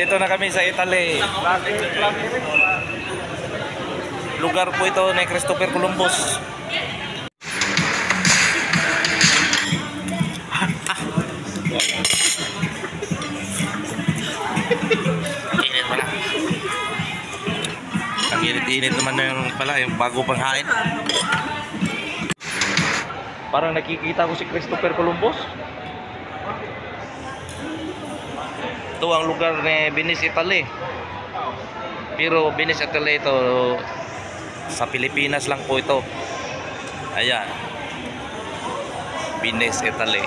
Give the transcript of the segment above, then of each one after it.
Nandito na kami sa Italy. Lugar po ito ni Christopher Columbus. Init pala. Ang init-init naman na yung pala, yung bago pang hain. Parang nakikita ko si Christopher Columbus. Ito ang lugar ni Venice, Italy. Pero Venice, Italy ito sa Pilipinas lang po ito. Ayan, Venice, Italy.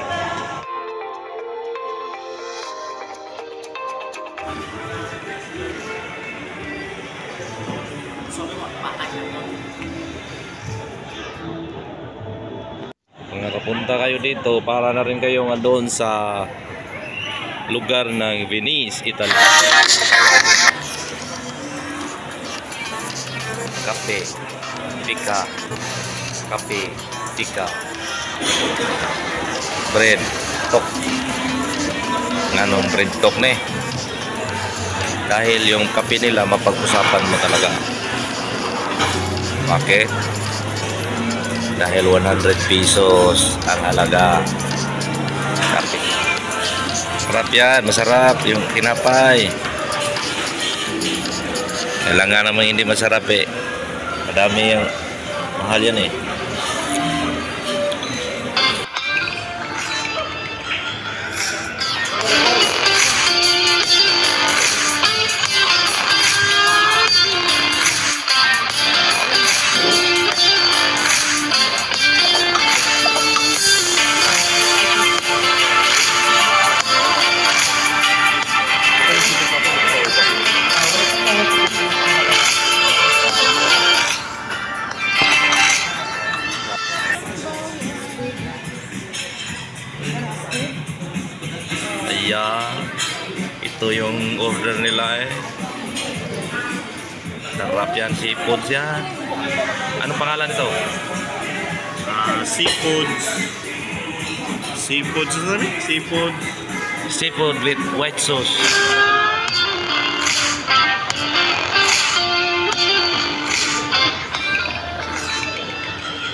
Kung nakapunta kayo dito, para na rin kayong doon sa lugar ng Venice, Italy. Kape, pika, kape, pika, bread, tok. Nganong bread tok ne? Dahil yung kape nila mapag-usapan mo talaga. Bakit? Dahil 100 pesos ang halaga kape. Masarap yan, masarap yung tinapay. Kailangan naman hindi masarap eh. Madami yung mahal yan eh. Ayan, ito yung order nila eh. Sarap yan, seafoods yan. Anong pangalan ito? Seafood with white sauce.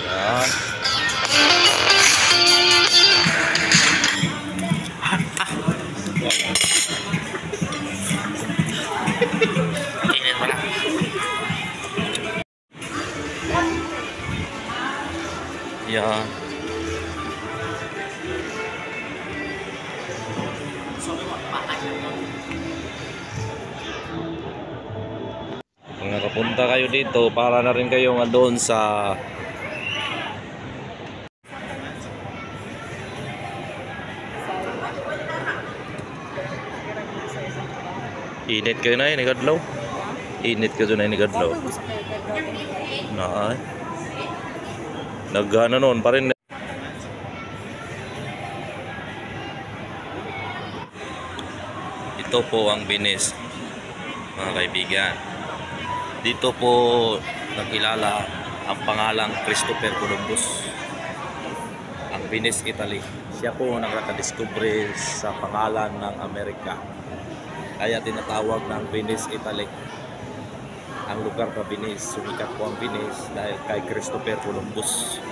Ayan. Init pala. Yan. Kung nakapunta kayo dito, para na rin kayong doon sa init kayo na yun, igadlaw. Init kayo na yun, igadlaw. Naay. Nagana noon pa rin. Ito po ang Venice, mga kaibigan. Dito po nakilala ang pangalang Christopher Columbus. Ang Venice, Italy. Siya po nakadiskubre sa pangalan ng Amerika. Kaya tinatawag ng Venice, Italy. Ang lugar na Venice, sumikat po ang Venice dahil kay Christopher Columbus.